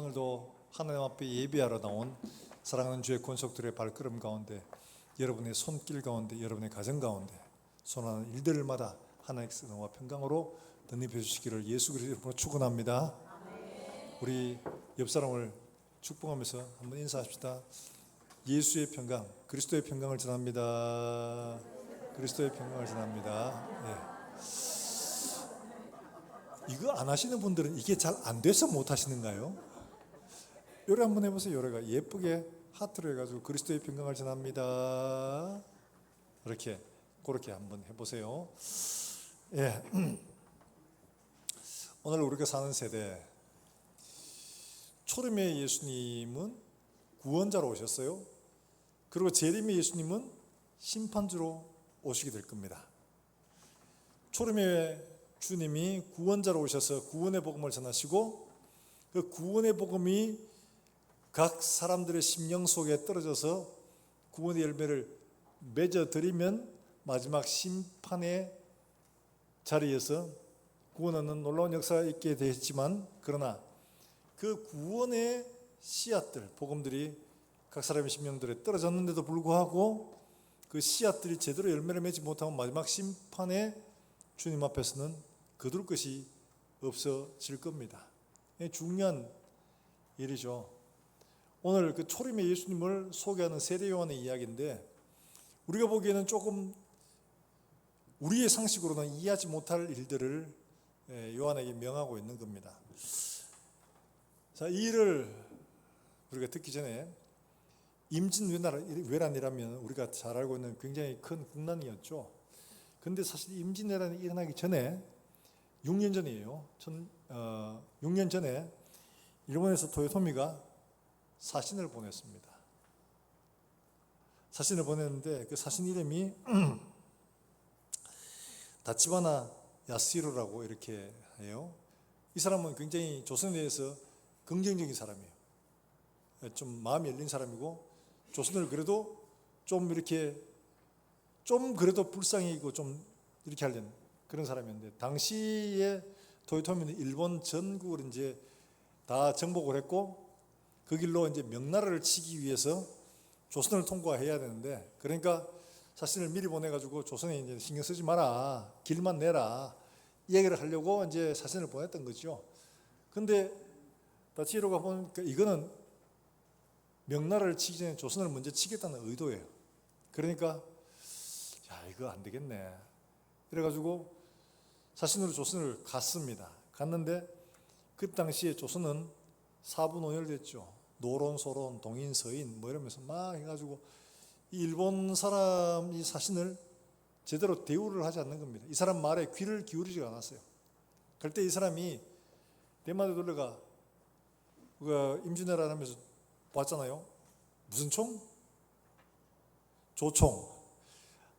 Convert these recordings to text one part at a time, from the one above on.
오늘도 하나님 앞에 예배하러 나온 사랑하는 주의 권속들의 발걸음 가운데, 여러분의 손길 가운데, 여러분의 가정 가운데 손하는 일들마다 하나님께서 너와 평강으로 덧입혀 주시기를 예수 그리스도 이름으로 축원합니다. 우리 옆 사람을 축복하면서 한번 인사합시다. 예수의 평강, 그리스도의 평강을 전합니다. 그리스도의 평강을 전합니다. 이거 안 하시는 분들은 이게 잘 안 돼서 못 하시는가요? 요래 한번 해보세요. 요래가 예쁘게 하트로 해가지고 그리스도의 평강을 전합니다. 이렇게 그렇게 한번 해보세요. 예. 오늘 우리가 사는 세대, 초림의 예수님은 구원자로 오셨어요. 그리고 재림의 예수님은 심판주로 오시게 될 겁니다. 초림의 주님이 구원자로 오셔서 구원의 복음을 전하시고, 그 구원의 복음이 각 사람들의 심령 속에 떨어져서 구원의 열매를 맺어드리면 마지막 심판의 자리에서 구원하는 놀라운 역사가 있게 되었지만, 그러나 그 구원의 씨앗들, 복음들이 각 사람의 심령들에 떨어졌는데도 불구하고 그 씨앗들이 제대로 열매를 맺지 못하면 마지막 심판의 주님 앞에서는 거둘 것이 없어질 겁니다. 중요한 일이죠. 오늘 그 초림의 예수님을 소개하는 세례요한의 이야기인데, 우리가 보기에는 조금 우리의 상식으로는 이해하지 못할 일들을 요한에게 명하고 있는 겁니다. 자, 이 일을 우리가 듣기 전에 임진왜란이라면 우리가 잘 알고 있는 굉장히 큰 국난이었죠. 그런데 사실 임진왜란이 일어나기 전에 6년 전이에요. 6년 전에 일본에서 토요토미가 사신을 보냈습니다. 사신을 보냈는데 그 사신 이름이 다치바나 야스히로라고 이렇게 해요. 이 사람은 굉장히 조선에 대해서 긍정적인 사람이에요. 좀 마음이 열린 사람이고, 조선을 그래도 좀 이렇게 좀 그래도 불쌍히고 좀 이렇게 하려는 그런 사람이었는데, 당시에 토요토미는 일본 전국을 이제 다 정복을 했고, 그 길로 이제 명나라를 치기 위해서 조선을 통과해야 되는데, 그러니까 사신을 미리 보내가지고 조선에 이제 신경 쓰지 마라, 길만 내라, 이 얘기를 하려고 이제 사신을 보냈던 거죠. 근데 다치히로가 보니까 이거는 명나라를 치기 전에 조선을 먼저 치겠다는 의도예요. 그러니까 야, 이거 안 되겠네. 그래가지고 사신으로 조선을 갔습니다. 갔는데 그 당시에 조선은 사분오열됐죠. 노론, 소론, 동인, 서인 뭐 이러면서 막 해가지고 이 일본 사람 이 사신을 제대로 대우를 하지 않는 겁니다. 이 사람 말에 귀를 기울이지 않았어요. 그때 이 사람이 대마도 돌려가 임진왜란 하면서 봤잖아요. 무슨 총? 조총.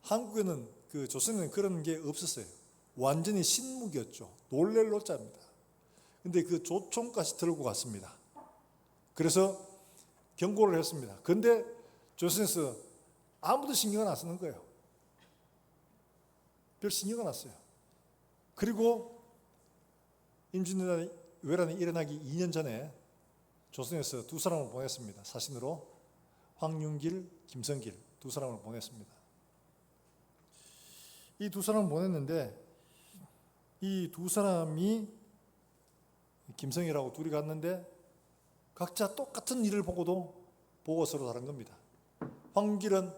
한국에는 그 조선에는 그런 게 없었어요. 완전히 신무기였죠. 놀랄 노자입니다. 근데 그 조총까지 들고 갔습니다. 그래서 경고를 했습니다. 그런데 조선에서 아무도 신경을 안 쓰는 거예요. 별 신경을 안 써요. 그리고 임진왜란이 일어나기 2년 전에 조선에서 두 사람을 보냈습니다. 사신으로 황윤길, 김성길 두 사람을 보냈습니다. 이 두 사람을 보냈는데, 이 두 사람이 김성일하고 둘이 갔는데 각자 똑같은 일을 보고도 보고서로 다른 겁니다. 황길은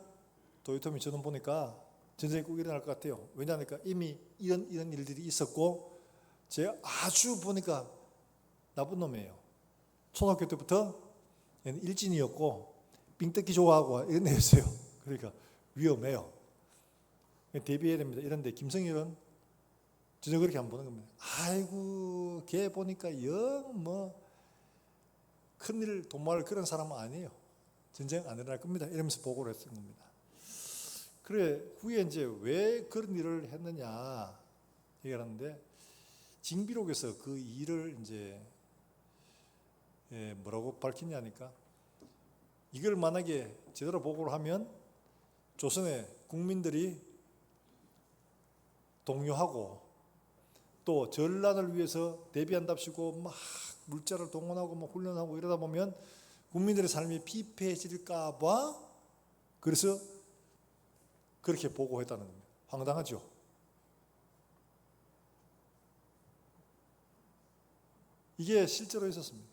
도요토미 저는 보니까 전쟁이 꼭 일어날 것 같아요. 왜냐하니까 이미 이런 일들이 있었고, 제가 아주 보니까 나쁜 놈이에요. 초등학교 때부터 얘는 일진이었고 삥뜯기 좋아하고 이런 애였어요. 그러니까 위험해요. 대비해야 됩니다. 이런데 김성일은 전혀 그렇게 안 보는 겁니다. 아이고, 걔 보니까 영 뭐 큰일 도모할 그런 사람은 아니에요. 전쟁 안 일어날 겁니다. 이러면서 보고를 했던 겁니다. 그래, 후에 이제 왜 그런 일을 했느냐 얘기하는데, 징비록에서 그 일을 이제 뭐라고 밝히냐니까, 이걸 만약에 제대로 보고를 하면 조선의 국민들이 동요하고 또 전란을 위해서 대비한답시고 막 물자를 동원하고 뭐 훈련하고 이러다 보면 국민들의 삶이 피폐해질까 봐 그래서 그렇게 보고했다는 겁니다. 황당하죠. 이게 실제로 있었습니다.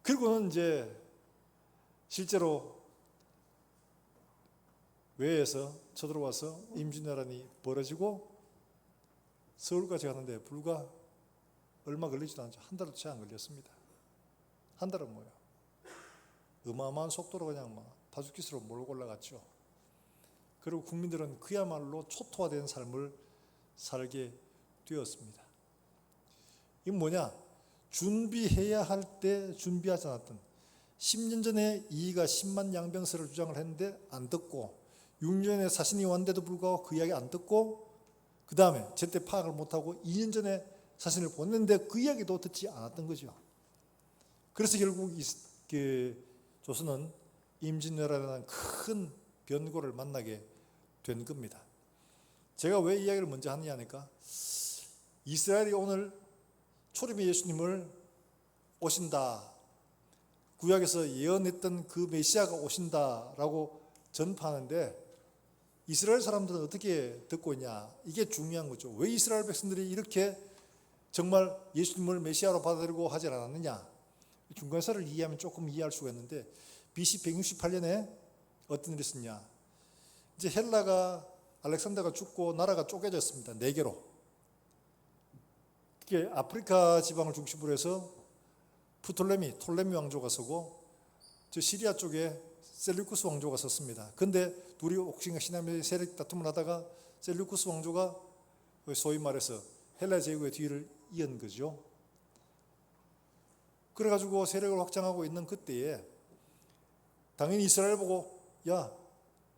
그리고는 이제 실제로 외에서 쳐들어와서 임진왜란이 벌어지고 서울까지 가는데 불과 얼마 걸리지도 않죠. 한 달도 채 안 걸렸습니다. 한 달은 뭐예요? 어마어마한 속도로 그냥 막 파죽기스로 몰고 올라갔죠. 그리고 국민들은 그야말로 초토화된 삶을 살게 되었습니다. 이건 뭐냐? 준비해야 할 때 준비하지 않았던 10년 전에 이이가 10만 양병설을 주장을 했는데 안 듣고 6년 전에 사신이 왔는데도 불구하고 그 이야기 안 듣고 그 다음에 제때 파악을 못하고 2년 전에 사신을 보냈는데 그 이야기도 듣지 않았던 거죠. 그래서 결국 조선은 임진왜란이라는 큰 변고를 만나게 된 겁니다. 제가 왜 이야기를 먼저 하느냐 하니까 이스라엘이 오늘 초림의 예수님을 오신다, 구약에서 예언했던 그 메시아가 오신다라고 전파하는데 이스라엘 사람들은 어떻게 듣고 있냐? 이게 중요한 거죠. 왜 이스라엘 백성들이 이렇게 정말 예수님을 메시아로 받아들이고 하지 않았느냐? 중간사를 이해하면 조금 이해할 수가 있는데 BC 168년에 어떤 일이 있었냐? 이제 헬라가 알렉산더가 죽고 나라가 쪼개졌습니다. 4개로. 그게 아프리카 지방을 중심으로 해서 톨레미 왕조가 서고 저 시리아 쪽에 셀루쿠스 왕조가 섰습니다. 근데 둘이 옥신과 시나미의 세력 다툼을 하다가 셀루쿠스 왕조가 소위 말해서 헬라 제국의 뒤를 이은 거죠. 그래가지고 세력을 확장하고 있는 그때에 당연히 이스라엘 보고 야,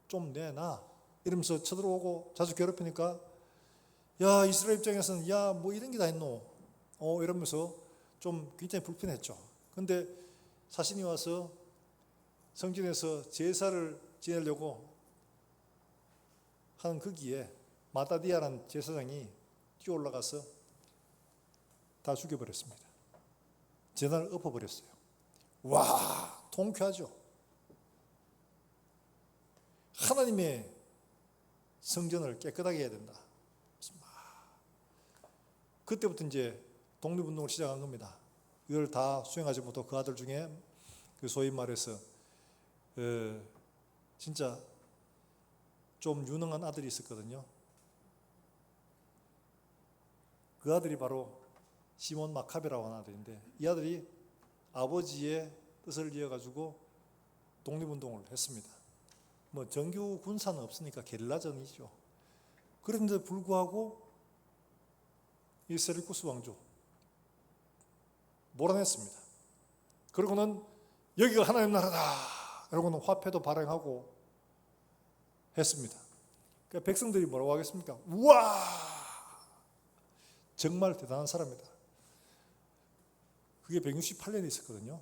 좀 내놔 이러면서 쳐들어오고 자주 괴롭히니까 야, 이스라엘 입장에서는 야, 뭐 이런 게 다 있노? 이러면서 좀 굉장히 불편했죠. 근데 사신이 와서 성전에서 제사를 지내려고 하는 그 기에 마다디아라는 제사장이 뛰어 올라가서 다 죽여버렸습니다. 제단을 엎어버렸어요. 와, 통쾌하죠. 하나님의 성전을 깨끗하게 해야 된다. 그때부터 이제 독립운동을 시작한 겁니다. 이걸 다 수행하지 못하고 그 아들 중에 그 소위 말해서 진짜 좀 유능한 아들이 있었거든요. 그 아들이 바로 시몬 마카베라고 하는 아들인데 이 아들이 아버지의 뜻을 이어가지고 독립운동을 했습니다. 뭐 정규 군사는 없으니까 게릴라전이죠. 그런데 불구하고 이 셀루쿠스 왕조 몰아냈습니다. 그러고는 여기가 하나님 나라다. 이러고는 화폐도 발행하고 했습니다. 그러니까 백성들이 뭐라고 하겠습니까? 우와! 정말 대단한 사람이다. 그게 168년에 있었거든요.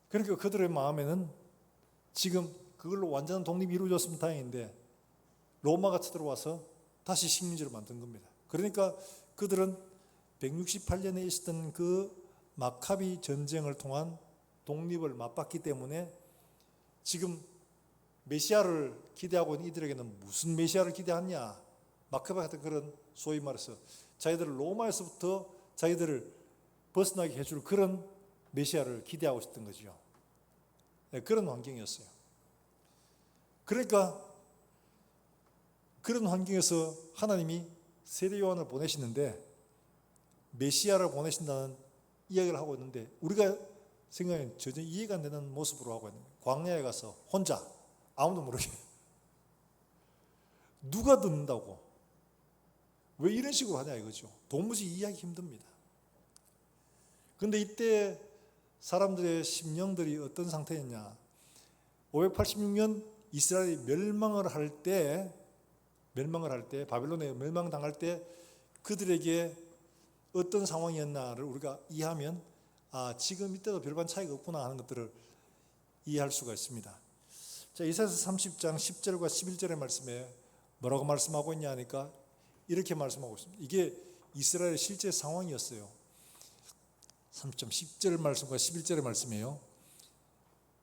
그러니까 그들의 마음에는 지금 그걸로 완전한 독립이 이루어졌으면 다행인데 로마가 쳐들어와서 다시 식민지로 만든 겁니다. 그러니까 그들은 168년에 있었던 그 마카비 전쟁을 통한 독립을 맛봤기 때문에 지금 메시아를 기대하고 있는 이들에게는 무슨 메시아를 기대하냐? 마카비 같은 그런 소위 말해서 자기들을 로마에서부터 자기들을 벗어나게 해줄 그런 메시아를 기대하고 있었던 거죠. 네, 그런 환경이었어요. 그러니까 그런 환경에서 하나님이 세례 요한을 보내시는데 메시아를 보내신다는 이야기를 하고 있는데 우리가 생각하면 전혀 이해가 안 되는 모습으로 하고 있는 거예요. 광야에 가서 혼자 아무도 모르게 누가 듣는다고 왜 이런 식으로 하냐 이거죠. 도무지 이해하기 힘듭니다. 그런데 이때 사람들의 심령들이 어떤 상태였냐? 586년 이스라엘이 멸망을 할 때 바빌론에 멸망당할 때 그들에게 어떤 상황이었나를 우리가 이해하면 지금 이때도 별반 차이가 없구나 하는 것들을 이해할 수가 있습니다. 자, 이사야서 30장 10절과 11절의 말씀에 뭐라고 말씀하고 있냐 하니까 이렇게 말씀하고 있습니다. 이게 이스라엘의 실제 상황이었어요. 3점 10절 말씀과 11절의 말씀이에요.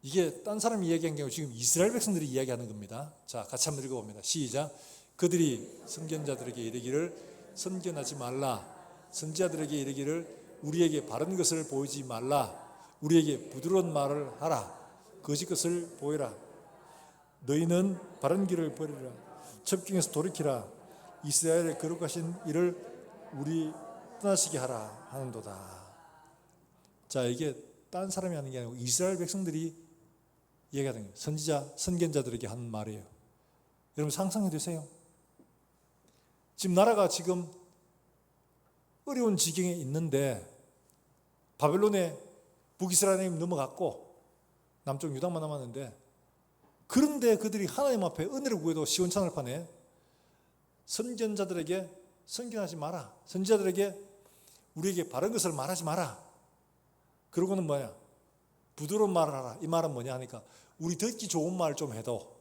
이게 딴 사람이 이야기한 게 아니고 지금 이스라엘 백성들이 이야기하는 겁니다. 자, 같이 한번 읽어봅니다. 시작. 그들이 선견자들에게 이르기를 선견하지 말라. 선지자들에게 이르기를 우리에게 바른 것을 보이지 말라. 우리에게 부드러운 말을 하라. 거짓 것을 보이라. 너희는 바른 길을 버리라. 첩경에서 돌이키라. 이스라엘의 거룩하신 이를 우리 떠나시게 하라 하는도다. 자, 이게 딴 사람이 하는 게 아니고 이스라엘 백성들이 얘기하는 거예요. 선지자, 선견자들에게 하는 말이에요. 여러분 상상해 보세요. 지금 나라가 지금 어려운 지경에 있는데 바벨론에 북이스라엘이 넘어갔고 남쪽 유다만 남았는데, 그런데 그들이 하나님 앞에 은혜를 구해도 시원찮을 판에 선견자들에게 선견하지 마라. 선지자들에게 우리에게 바른 것을 말하지 마라. 그러고는 뭐야? 부드러운 말을 하라. 이 말은 뭐냐 하니까 우리 듣기 좋은 말 좀 해도,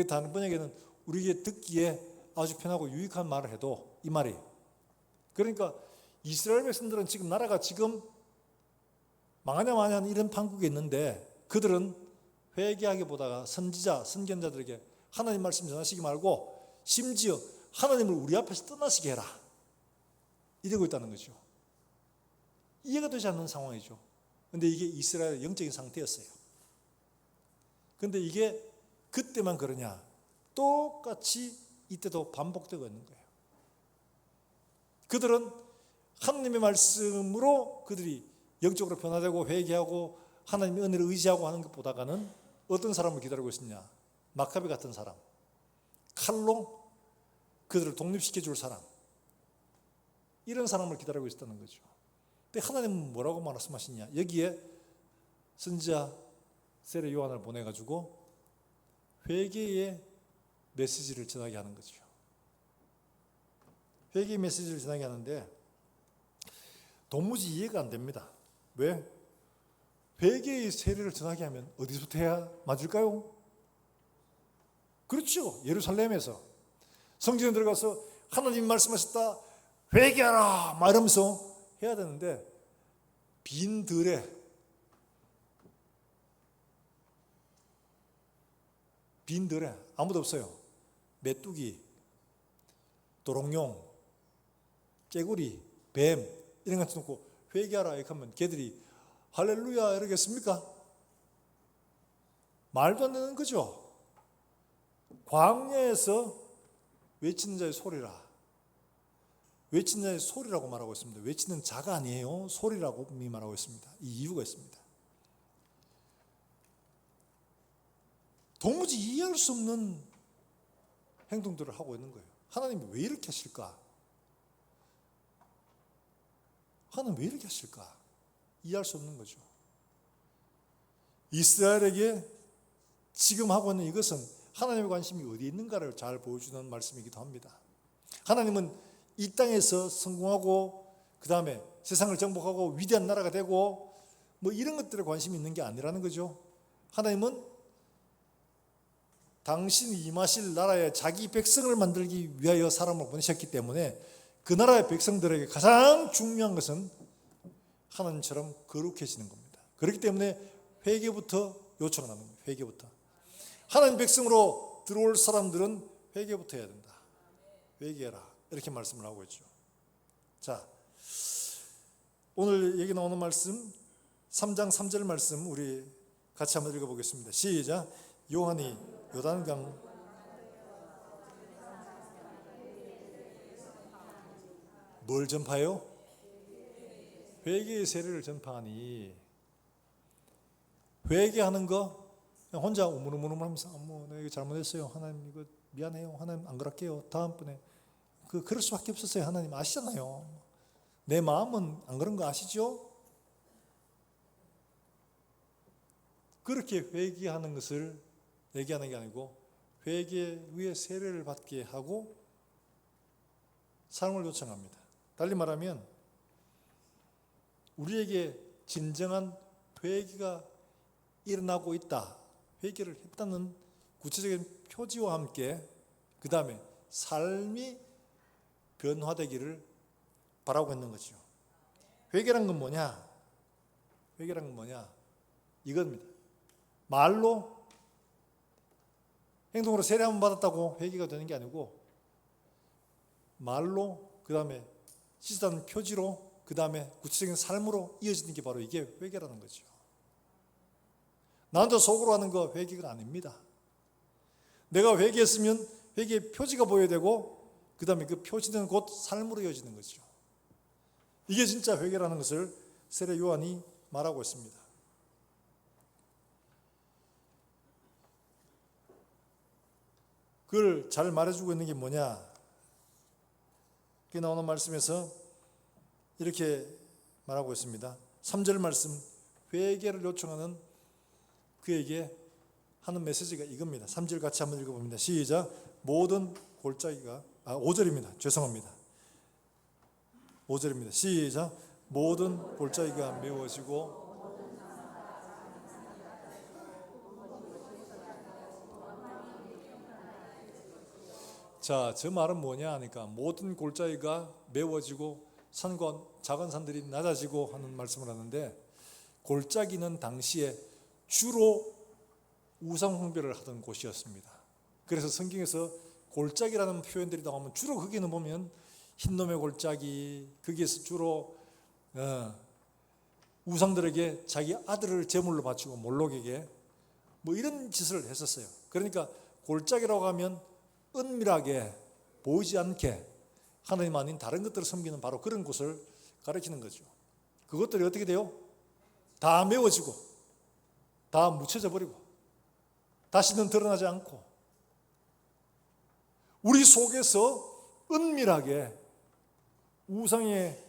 다른 번역에는 우리에게 듣기에 아주 편하고 유익한 말을 해도, 이 말이에요. 그러니까 이스라엘 백성들은 지금 나라가 지금 망하냐 마냐 이런 판국에 있는데 그들은 회개하기보다가 선지자, 선견자들에게 하나님 말씀 전하시기 말고 심지어 하나님을 우리 앞에서 떠나시게 해라. 이러고 있다는 거죠. 이해가 되지 않는 상황이죠. 그런데 이게 이스라엘의 영적인 상태였어요. 그런데 이게 그때만 그러냐? 똑같이 이때도 반복되고 있는 거예요. 그들은 하나님의 말씀으로 그들이 영적으로 변화되고 회개하고 하나님의 은혜를 의지하고 하는 것보다는 어떤 사람을 기다리고 있었냐? 마카베 같은 사람, 칼로 그들을 독립시켜 줄 사람, 이런 사람을 기다리고 있었다는 거죠. 근데 하나님은 뭐라고 말씀하시냐? 여기에 선지자 세례 요한을 보내가지고 회개의 메시지를 전하게 하는 거죠. 회개의 메시지를 전하게 하는데 도무지 이해가 안 됩니다. 왜? 회개의 세례를 전하게 하면 어디서부터 해야 맞을까요? 그렇죠. 예루살렘에서 성전에 들어가서 하나님 말씀하셨다 회개하라 막 이러면서 해야 되는데 빈 들에 아무도 없어요. 메뚜기, 도롱뇽, 깨구리, 뱀 이런 거 놓고 회개하라 이렇게 하면 걔들이 할렐루야 이러겠습니까? 말도 안 되는 거죠. 광야에서 외치는 자의 소리라. 외치는 자의 소리라고 말하고 있습니다. 외치는 자가 아니에요. 소리라고 분명히 말하고 있습니다. 이 이유가 있습니다. 도무지 이해할 수 없는 행동들을 하고 있는 거예요. 하나님이 왜 이렇게 하실까? 하나님 왜 이렇게 하실까? 이해할 수 없는 거죠. 이스라엘에게 지금 하고 있는 이것은 하나님의 관심이 어디에 있는가를 잘 보여주는 말씀이기도 합니다. 하나님은 이 땅에서 성공하고 그 다음에 세상을 정복하고 위대한 나라가 되고 뭐 이런 것들에 관심이 있는 게 아니라는 거죠. 하나님은 당신이 임하실 나라에 자기 백성을 만들기 위하여 사람을 보내셨기 때문에 그 나라의 백성들에게 가장 중요한 것은 하나님처럼 거룩해지는 겁니다. 그렇기 때문에 회개부터 요청을 하는 거예요. 회개부터. 하나님 백성으로 들어올 사람들은 회개부터 해야 된다. 회개해라. 이렇게 말씀을 하고 있죠. 자, 오늘 얘기 나오는 말씀 3장 3절 말씀 우리 같이 한번 읽어보겠습니다. 시작. 요한이 요단강 뭘 전파해요? 회개의 세례를 전파하니. 회개하는 거 그냥 혼자 우물우물하면서 내가 이거 잘못했어요. 하나님 이거 미안해요. 하나님 안 그럴게요. 다음번에 그럴 수밖에 없었어요. 하나님 아시잖아요. 내 마음은 안 그런 거 아시죠? 그렇게 회개하는 것을 얘기하는 게 아니고 회개 위에 세례를 받게 하고 사랑을 요청합니다. 달리 말하면 우리에게 진정한 회개가 일어나고 있다. 회개를 했다는 구체적인 표지와 함께 그 다음에 삶이 변화되기를 바라고 있는 거죠. 회개란 건 뭐냐? 회개란 건 뭐냐? 이겁니다. 말로 행동으로 세례 한번 받았다고 회개가 되는 게 아니고 말로 그 다음에 시스템 표지로 그 다음에 구체적인 삶으로 이어지는 게 바로 이게 회개라는 거죠. 나 혼자 속으로 하는 거 회개가 아닙니다. 내가 회개했으면 회개의 표지가 보여야 되고 그 다음에 그 표지는 곧 삶으로 이어지는 거죠. 이게 진짜 회개라는 것을 세례 요한이 말하고 있습니다. 그걸 잘 말해주고 있는 게 뭐냐? 그게 나오는 말씀에서 이렇게 말하고 있습니다. 3절 말씀, 회개를 요청하는 그에게 하는 메시지가 이겁니다. 3절 같이 한번 읽어봅니다. 시작. 모든 골짜기가 5절입니다. 죄송합니다. 5절입니다. 시작. 모든 골짜기가 메워지고 자, 저 말은 뭐냐 하니까 모든 골짜기가 메워지고 산과 작은 산들이 낮아지고 하는 말씀을 하는데 골짜기는 당시에 주로 우상 숭배를 하던 곳이었습니다. 그래서 성경에서 골짜기라는 표현들이 나오면 주로 거기는 보면 흰놈의 골짜기, 거기에서 주로 우상들에게 자기 아들을 제물로 바치고 몰록에게 뭐 이런 짓을 했었어요. 그러니까 골짜기라고 하면 은밀하게 보이지 않게 하나님 아닌 다른 것들을 섬기는 바로 그런 곳을 가리키는 거죠. 그것들이 어떻게 돼요? 다 메워지고 다 묻혀져 버리고 다시는 드러나지 않고 우리 속에서 은밀하게 우상의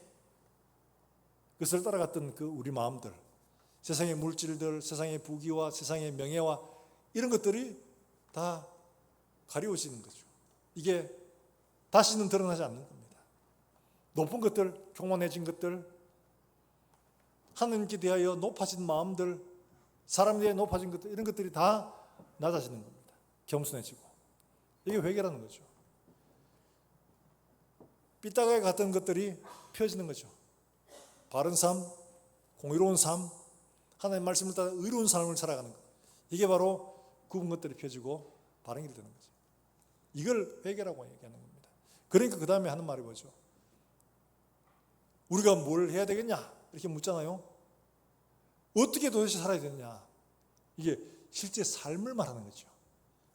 것을 따라갔던 그 우리 마음들, 세상의 물질들, 세상의 부귀와 세상의 명예와 이런 것들이 다 가리워지는 거죠. 이게 다시는 드러나지 않는 겁니다. 높은 것들, 교만해진 것들, 하나님께 대하여 높아진 마음들, 사람에 대해 높아진 것들, 이런 것들이 다 낮아지는 겁니다. 겸손해지고. 이게 회개라는 거죠. 삐딱하게 갔던 것들이 펴지는 거죠. 바른 삶, 공의로운 삶, 하나님의 말씀을 따라 의로운 삶을 살아가는 것. 이게 바로 굽은 것들이 펴지고 바른 길이 되는 거죠. 이걸 회개라고 얘기하는 겁니다. 그러니까 그 다음에 하는 말이 뭐죠? 우리가 뭘 해야 되겠냐? 이렇게 묻잖아요. 어떻게 도대체 살아야 되느냐? 이게 실제 삶을 말하는 거죠.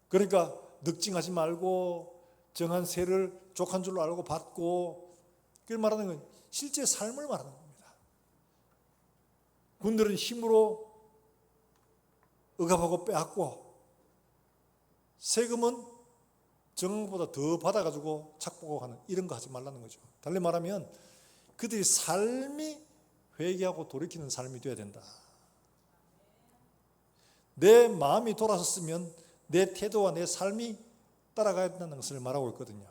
그러니까 늑증하지 말고 정한 세를 족한 줄로 알고 받고 그걸 말하는 건 실제 삶을 말하는 겁니다. 군들은 힘으로 억압하고 빼앗고 세금은 정보다 더 받아가지고 착복하는 이런 거 하지 말라는 거죠. 달리 말하면 그들이 삶이 회개하고 돌이키는 삶이 되어야 된다. 내 마음이 돌아섰으면 내 태도와 내 삶이 따라가야 된다는 것을 말하고 있거든요.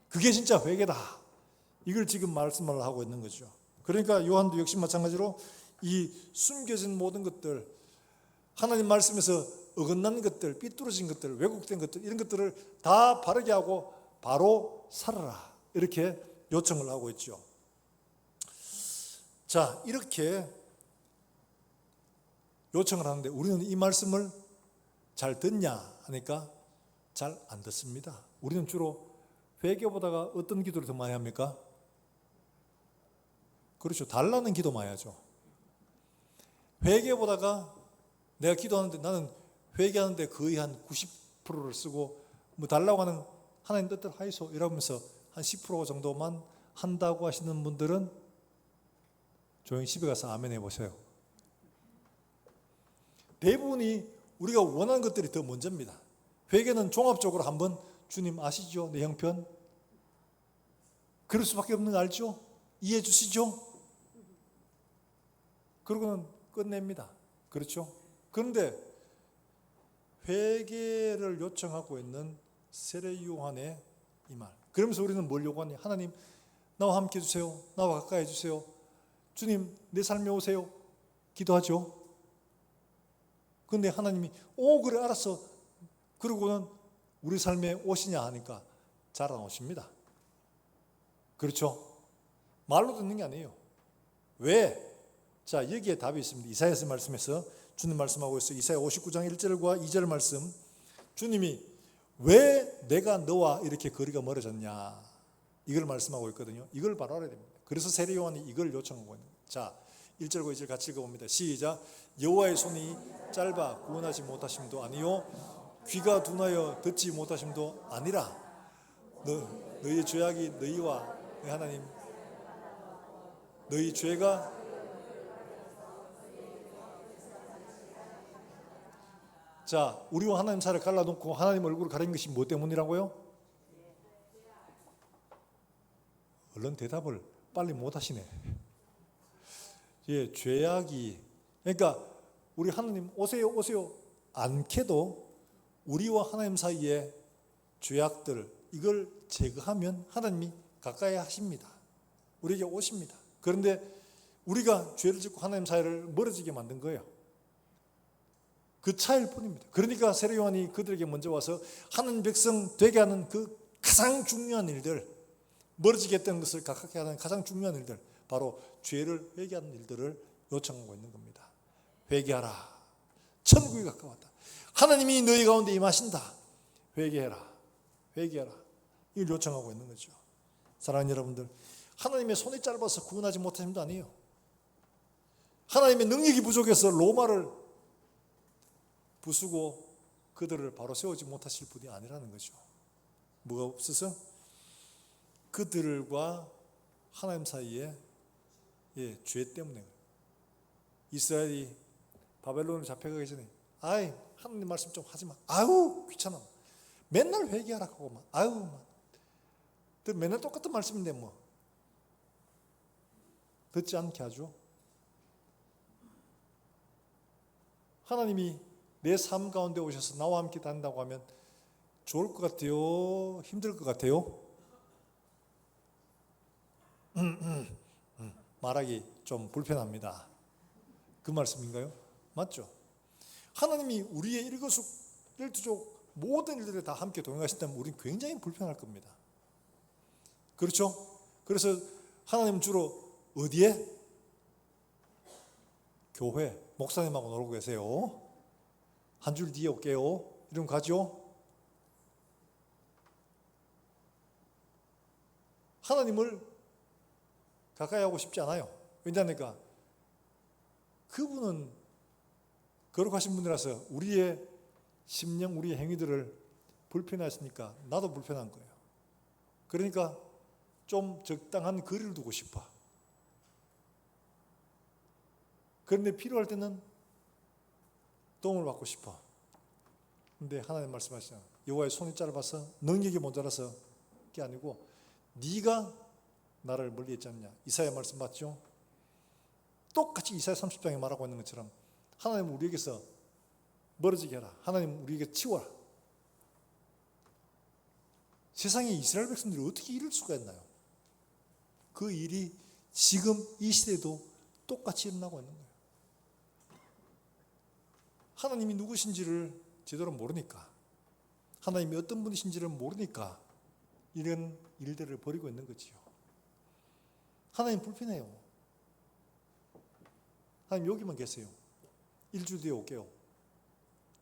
그게 진짜 회개다. 이걸 지금 말씀을 하고 있는 거죠. 그러니까 요한도 역시 마찬가지로 이 숨겨진 모든 것들, 하나님 말씀에서 어긋난 것들, 삐뚤어진 것들, 왜곡된 것들, 이런 것들을 다 바르게 하고 바로 살아라. 이렇게 요청을 하고 있죠. 자, 이렇게 요청을 하는데 우리는 이 말씀을 잘 듣냐 하니까 잘 안 듣습니다. 우리는 주로 회개보다가 어떤 기도를 더 많이 합니까? 그렇죠. 달라는 기도 많이 하죠. 회개보다가 내가 기도하는데 나는 회개하는데 거의 한 90%를 쓰고 뭐 달라고 하는 하나님 뜻대로 하이소 이러면서 한 10% 정도만 한다고 하시는 분들은 조용히 집에 가서 아멘 해보세요. 대부분이 우리가 원하는 것들이 더 먼저입니다. 회개는 종합적으로 한번 주님 아시죠? 내 형편? 그럴 수밖에 없는 거 알죠? 이해해 주시죠? 그러고는 끝냅니다. 그렇죠? 그런데 회개를 요청하고 있는 세례 요한의 이 말. 그러면서 우리는 뭘 요구하냐? 하나님, 나와 함께 해주세요. 나와 가까이 해주세요. 주님, 내 삶에 오세요. 기도하죠. 그런데 하나님이 그래 알았어. 그러고는 우리 삶에 오시냐 하니까 잘 안 오십니다. 그렇죠? 말로 듣는 게 아니에요. 왜? 자, 여기에 답이 있습니다. 이사야서 말씀에서 주님 말씀하고 있어요. 이사야 59장 1절과 2절 말씀. 주님이 왜 내가 너와 이렇게 거리가 멀어졌냐, 이걸 말씀하고 있거든요. 이걸 바로 알아야 됩니다. 그래서 세례 요한이 이걸 요청하고 있는 거예요. 자, 1절과 2절 같이 읽어봅니다. 시작. 여호와의 손이 짧아 구원하지 못하심도 아니요 귀가 둔하여 듣지 못하심도 아니라 너희 죄악이 너희와 너희 하나님 너희 죄가 자, 우리와 하나님 사이를 갈라놓고 하나님 얼굴을 가린 것이 뭐 때문이라고요? 얼른 대답을 빨리 못 하시네. 예, 죄악이, 그러니까 우리 하나님 오세요 오세요 않게도 우리와 하나님 사이에 죄악들, 이걸 제거하면 하나님이 가까이 하십니다. 우리에게 오십니다. 그런데 우리가 죄를 짓고 하나님 사이를 멀어지게 만든 거예요. 그 차이일 뿐입니다. 그러니까 세례 요한이 그들에게 먼저 와서 하나님 백성 되게 하는 그 가장 중요한 일들, 멀어지게 했던 것을 가깝게 하는 가장 중요한 일들, 바로 죄를 회개하는 일들을 요청하고 있는 겁니다. 회개하라. 천국이 가까웠다. 하나님이 너희 가운데 임하신다. 회개해라. 회개하라. 이걸 요청하고 있는 거죠. 사랑하는 여러분들, 하나님의 손이 짧아서 구원하지 못하신 분도 아니에요. 하나님의 능력이 부족해서 로마를 부수고 그들을 바로 세우지 못하실 분이 아니라는 거죠. 뭐가 없어서? 그들과 하나님 사이에 죄 때문에. 이스라엘이 바벨론으로 잡혀가기 전에 아이 하나님 말씀 좀 하지 마. 아유 귀찮아. 맨날 회개하라 하고 막 아유 막 맨날 똑같은 말씀인데 뭐 듣지 않게 하죠. 하나님이 내 삶 가운데 오셔서 나와 함께 다닌다고 하면 좋을 것 같아요? 힘들 것 같아요? 말하기 좀 불편합니다. 그 말씀인가요? 맞죠? 하나님이 우리의 일거수일투족 모든 일들에 다 함께 동행하신다면 우리는 굉장히 불편할 겁니다. 그렇죠? 그래서 하나님은 주로 어디에? 교회, 목사님하고 놀고 계세요. 한 줄 뒤에 올게요. 이러면 가죠? 하나님을 가까이 하고 싶지 않아요. 왜냐하니까 그분은 거룩하신 분이라서 우리의 심령, 우리의 행위들을 불편하시니까 나도 불편한 거예요. 그러니까 좀 적당한 거리를 두고 싶어. 그런데 필요할 때는 도움을 받고 싶어. 근데 하나님 말씀하시잖아요. 여호와의 손이 짧아서 능력이 모자라서 게 아니고 네가 나를 멀리했지 않냐. 이사야 말씀 맞죠? 똑같이 이사야 30장에 말하고 있는 것처럼 하나님 우리에게서 멀어지게 하라. 하나님 우리에게 치워라. 세상에 이스라엘 백성들이 어떻게 이럴 수가 있나요? 그 일이 지금 이 시대에도 똑같이 일어나고 있는 거예요. 하나님이 누구신지를 제대로 모르니까, 하나님이 어떤 분이신지를 모르니까 이런 일들을 벌이고 있는 거지요. 하나님 불편해요. 하나님 여기만 계세요. 일주 뒤에 올게요.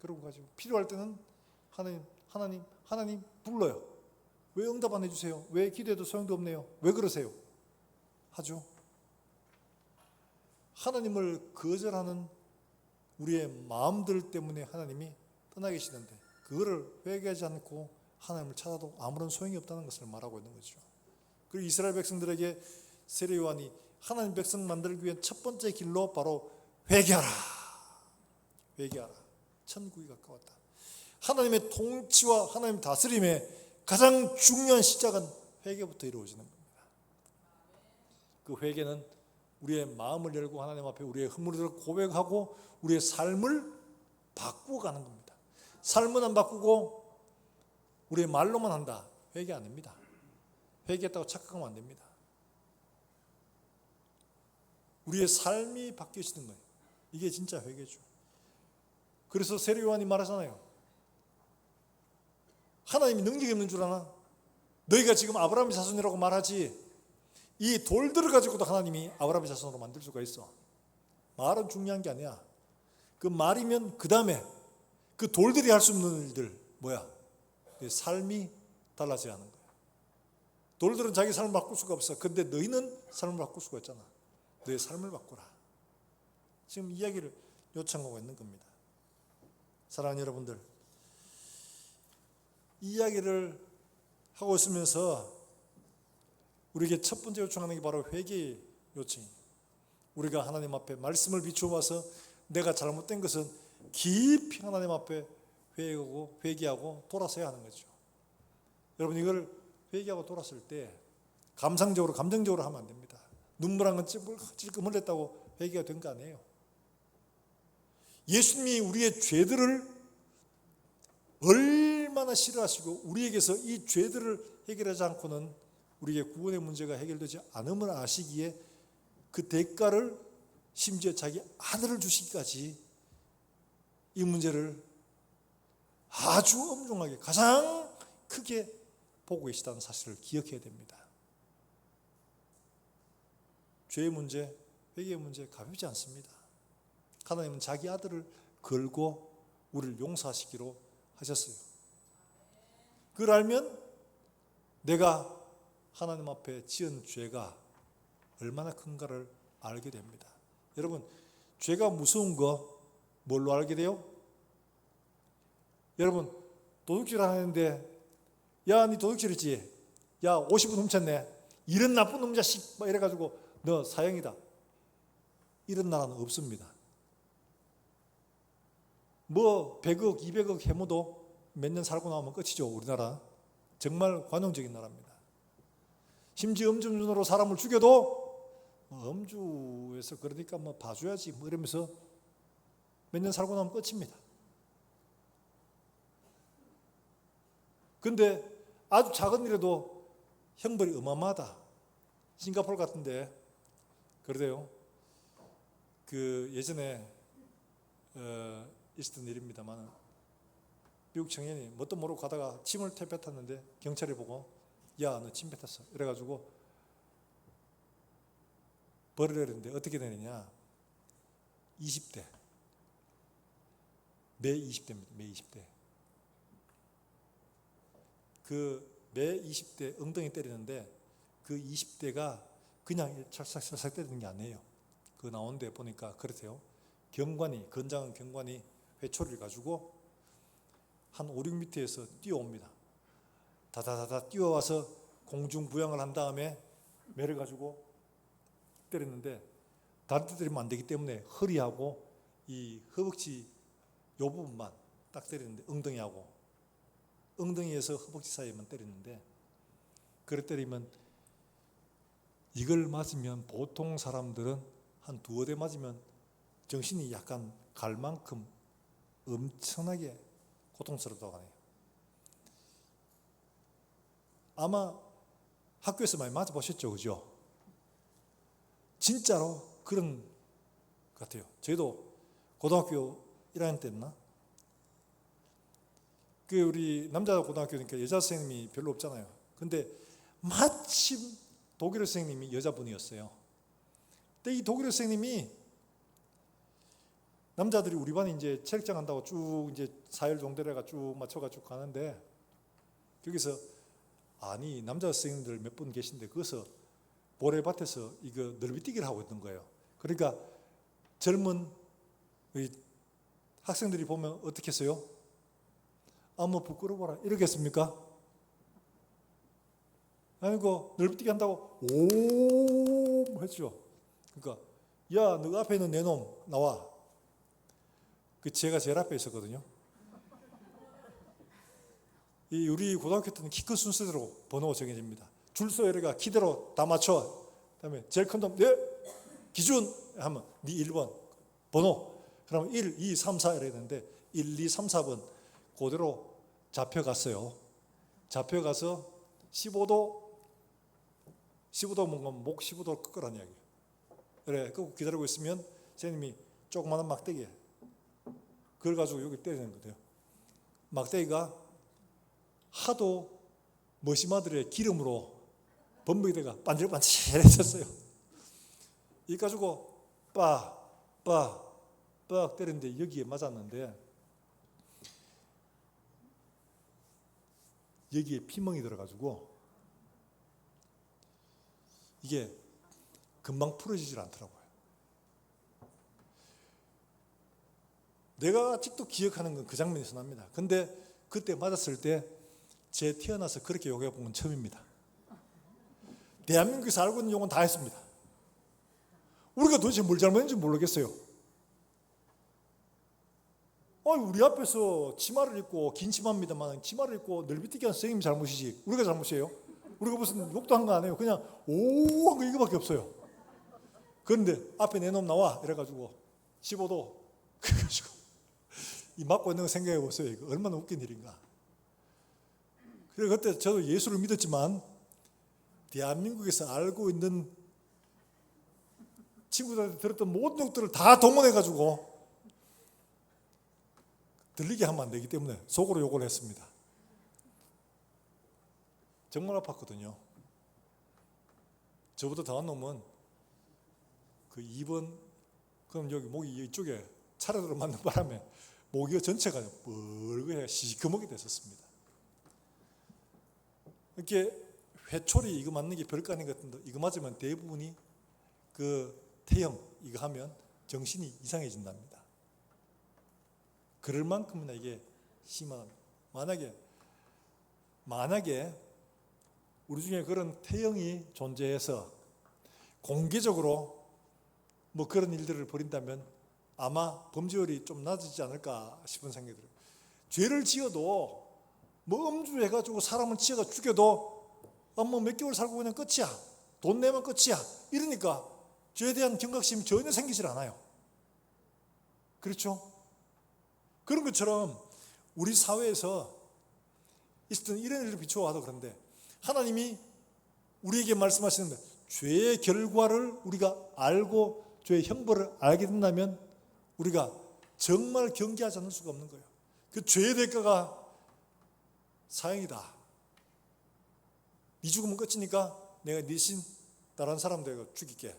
그러고 가지고 필요할 때는 하나님 불러요. 왜 응답 안 해주세요? 왜 기도해도 소용도 없네요? 왜 그러세요? 하죠. 하나님을 거절하는 우리의 마음들 때문에 하나님이 떠나 계시는데 그거를 회개하지 않고 하나님을 찾아도 아무런 소용이 없다는 것을 말하고 있는 거죠. 그리고 이스라엘 백성들에게 세례 요한이 하나님 백성 만들기 위한 첫 번째 길로 바로 회개하라. 회개하라. 천국이 가까웠다. 하나님의 통치와 하나님 다스림의 가장 중요한 시작은 회개부터 이루어지는 겁니다. 그 회개는 우리의 마음을 열고 하나님 앞에 우리의 허물을 고백하고 우리의 삶을 바꾸어 가는 겁니다. 삶은 안 바꾸고 우리의 말로만 한다. 회개 아닙니다. 회개했다고 착각하면 안 됩니다. 우리의 삶이 바뀌어지는 거예요. 이게 진짜 회개죠. 그래서 세례 요한이 말하잖아요. 하나님이 능력이 없는 줄 아나? 너희가 지금 아브라함의 자손이라고 말하지 이 돌들을 가지고도 하나님이 아브라함의 자손으로 만들 수가 있어. 말은 중요한 게 아니야. 그 말이면 그 다음에 그 돌들이 할 수 없는 일들 뭐야? 삶이 달라져야 하는 거야. 돌들은 자기 삶을 바꿀 수가 없어. 근데 너희는 삶을 바꿀 수가 있잖아. 너의 삶을 바꾸라. 지금 이야기를 요청하고 있는 겁니다. 사랑하는 여러분들, 이 이야기를 하고 있으면서 우리에게 첫 번째 요청하는 게 바로 회개의 요청입니다. 우리가 하나님 앞에 말씀을 비추어봐서 내가 잘못된 것은 깊이 하나님 앞에 회개하고 돌아서야 하는 거죠. 여러분, 이걸 회개하고 돌았을 때 감상적으로 감정적으로 하면 안 됩니다. 눈물 한 건 찔끔 흘렸다고 회개가 된 거 아니에요. 예수님이 우리의 죄들을 얼마나 싫어하시고 우리에게서 이 죄들을 해결하지 않고는 우리의 구원의 문제가 해결되지 않음을 아시기에 그 대가를 심지어 자기 아들을 주시기까지 이 문제를 아주 엄중하게 가장 크게 보고 계시다는 사실을 기억해야 됩니다. 죄의 문제, 회개의 문제 가볍지 않습니다. 하나님은 자기 아들을 걸고 우리를 용서하시기로 하셨어요. 그걸 알면 내가 하나님 앞에 지은 죄가 얼마나 큰가를 알게 됩니다. 여러분, 죄가 무서운 거 뭘로 알게 돼요? 여러분, 도둑질 하는데 야, 니 도둑질했지? 야, 50원 훔쳤네. 이런 나쁜 놈 자식 막 이래가지고 너 사형이다. 이런 나라는 없습니다. 뭐 100억, 200억 해모도 몇 년 살고 나오면 끝이죠. 우리나라 정말 관용적인 나라입니다. 심지어 음주운전으로 사람을 죽여도 음주에서 그러니까 뭐 봐줘야지 뭐 이러면서 몇 년 살고 나면 끝입니다. 근데 아주 작은 일에도 형벌이 어마어마하다. 싱가포르 같은데 그러대요. 그 예전에 있었던 일입니다만 미국 청년이 뭣도 모르고 가다가 침을 뱉었는데 경찰이 보고 야, 너 침 뱉었어. 이래가지고 벌을 내렸는데 어떻게 되느냐. 20대. 매 20대입니다. 매 20대. 그 매 20대 엉덩이 때리는데 그 20대가 그냥 찰싹찰싹 때리는 게 아니에요. 그 나오는데 보니까 그렇대요. 경관이, 건장한 경관이 회초리를 가지고 한 5, 6m에서 뛰어옵니다. 다다다다 뛰어와서 공중부양을 한 다음에 매를 가지고 때렸는데 다른 데 때리면 안 되기 때문에 허리하고 이 허벅지 요 부분만 딱 때리는데 엉덩이에서 허벅지 사이에만 때리는데 그래 때리면 이걸 맞으면 보통 사람들은 한 두어 대 맞으면 정신이 약간 갈 만큼 엄청나게 고통스럽다고 하네요. 아마 학교에서 많이 맞아보셨죠, 그죠? 진짜로 그런 것 같아요. 저희도 고등학교 1학년 때였나? 그 우리 남자 고등학교니까 여자 선생님이 별로 없잖아요. 근데 마침 독일어 선생님이 여자분이었어요. 근데 이 독일어 선생님이 남자들이 우리 반이 이제 체력장 한다고 쭉 이제 4일 정도래가 쭉 맞춰가지고 가는데 거기서 아니 남자 선생님들 몇 분 계신데 거기서 모래밭에서 이거 넓이뛰기를 하고 있는 거예요. 그러니까 젊은 학생들이 보면 어떻게 했어요? 아, 뭐 부끄러워라 이러겠습니까? 아니고 넓이뛰기 한다고 오 했죠. 그러니까 야, 너 앞에 있는 내 놈 나와. 그 제가 제일 앞에 있었거든요. 이 우리 고등학교 때는 키 큰 순서대로 번호가 정해집니다. 줄 서 이래가 키대로 다 맞춰. 그다음에 제일 큰 놈, 네 기준 하면 네 1번 번호. 그러면 1, 2, 3, 4 이래야 되는데 1, 2, 3, 4번 그대로 잡혀갔어요. 잡혀가서 15도 뭔가 목 15도 꺾으라는 이야기예요. 그래, 그 기다리고 있으면 선생님이 조그마한 막대기 그걸 가지고 여기 때리는 거예요. 막대기가 하도 머시마들의 기름으로 범벅이다가 반질반질했었어요. 이 가지고 빡 때렸는데 여기에 맞았는데 여기에 피멍이 들어가지고 이게 금방 풀어지질 않더라고요. 내가 아직도 기억하는 건 그 장면에서 납니다. 근데 그때 맞았을 때 제 태어나서 그렇게 요괴본 건 처음입니다. 대한민국에서 알고 있는 용어는 다 했습니다. 우리가 도대체 뭘 잘못했는지 모르겠어요. 우리 앞에서 치마를 입고, 긴 치마입니다만 치마를 입고 넓이뛰기 한 선생님이 잘못이지 우리가 잘못이에요? 우리가 무슨 욕도 한 거 아니에요. 그냥 오 한 거 이거밖에 없어요. 그런데 앞에 내 놈 나와 이래가지고 15도 그래가지고 이 맞고 있는 거 생각해 보세요. 이거 얼마나 웃긴 일인가. 그래서 그때 저도 예수를 믿었지만 대한민국에서 알고 있는 친구들한테 들었던 모든 욕들을 다 동원해가지고 들리게 하면 안 되기 때문에 속으로 욕을 했습니다. 정말 아팠거든요. 저보다 더한 놈은 그 2번 그럼 여기 목이 이쪽에 차례대로 맞는 바람에 목이 전체가 뻘겋게 시커멓게 됐었습니다. 이렇게 회초리 이거 맞는 게 별거 아닌 것 같은데 이거 맞으면 대부분이 그 태형 이거 하면 정신이 이상해진답니다. 그럴 만큼이나 이게 심한. 만약에 우리 중에 그런 태형이 존재해서 공개적으로 뭐 그런 일들을 벌인다면 아마 범죄율이 좀 낮아지지 않을까 싶은 생각이 들어요. 죄를 지어도 뭐 음주해가지고 사람을 치어가 죽여도 뭐 몇 개월 살고 그냥 끝이야. 돈 내면 끝이야. 이러니까 죄에 대한 경각심이 전혀 생기질 않아요. 그렇죠? 그런 것처럼 우리 사회에서 있었던 이런 일을 비추어와도 그런데 하나님이 우리에게 말씀하시는데 죄의 결과를 우리가 알고 죄의 형벌을 알게 된다면 우리가 정말 경계하지 않을 수가 없는 거예요. 그 죄의 대가가 사형이다. 네 죽으면 끝이니까 내가 네 신 다른 사람들 죽일게.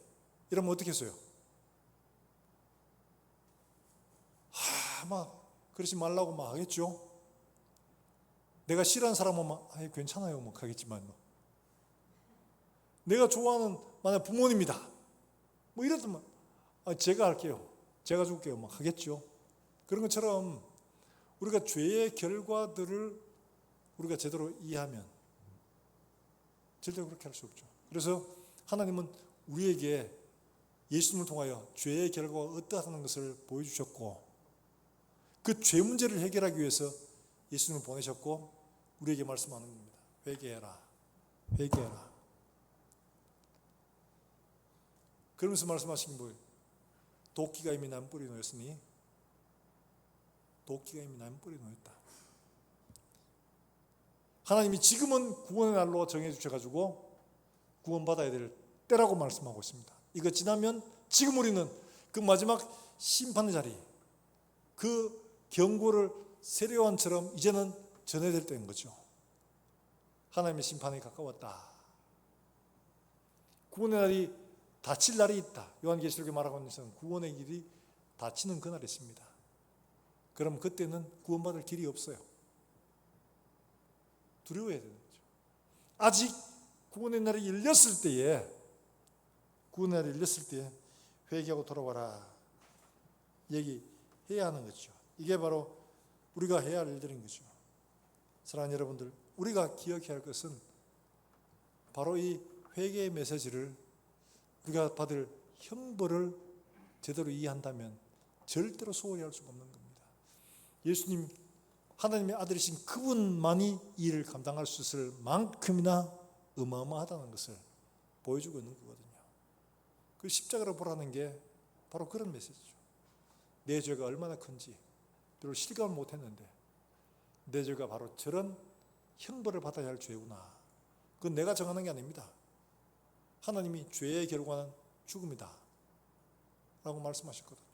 이러면 어떻게 했어요? 막 그러지 말라고 막 하겠죠. 내가 싫어하는 사람은 막 괜찮아요 막 하겠지만 내가 좋아하는 만약 부모님이다 뭐 이랬더만 제가 할게요. 제가 죽을게요 막 하겠죠. 그런 것처럼 우리가 죄의 결과들을 우리가 제대로 이해하면 절대로 그렇게 할 수 없죠. 그래서 하나님은 우리에게 예수님을 통하여 죄의 결과가 어떠하다는 것을 보여주셨고 그 죄 문제를 해결하기 위해서 예수님을 보내셨고 우리에게 말씀하는 겁니다. 회개해라. 회개해라. 그러면서 말씀하신 게 뭐예요? 도끼가 이미 난 뿌리 놓였으니 도끼가 이미 난 뿌리 놓였다. 하나님이 지금은 구원의 날로 정해 주셔가지고 구원받아야 될 때라고 말씀하고 있습니다. 이거 지나면 지금 우리는 그 마지막 심판의 자리 그 경고를 세례요한처럼 이제는 전해야 될 때인 거죠. 하나님의 심판이 가까웠다. 구원의 날이 닥칠 날이 있다. 요한계시록에 말하고 있는 것은 구원의 길이 닥치는 그날이 있습니다. 그럼 그때는 구원받을 길이 없어요. 두려워해야 되는 거죠. 아직 구원의 날이 열렸을 때에 회개하고 돌아와라 얘기해야 하는 거죠. 이게 바로 우리가 해야 할 일들인 거죠. 사랑하는 여러분들, 우리가 기억해야 할 것은 바로 이 회개의 메시지를 우리가 받을 형벌을 제대로 이해한다면 절대로 소홀히 할 수가 없는 겁니다. 예수님, 하나님의 아들이신 그분만이 이 일을 감당할 수 있을 만큼이나 어마어마하다는 것을 보여주고 있는 거거든요. 그 십자가를 보라는 게 바로 그런 메시지죠. 내 죄가 얼마나 큰지 별로 실감을 못했는데 내 죄가 바로 저런 형벌을 받아야 할 죄구나. 그건 내가 정하는 게 아닙니다. 하나님이 죄의 결과는 죽음이다 라고 말씀하셨거든요.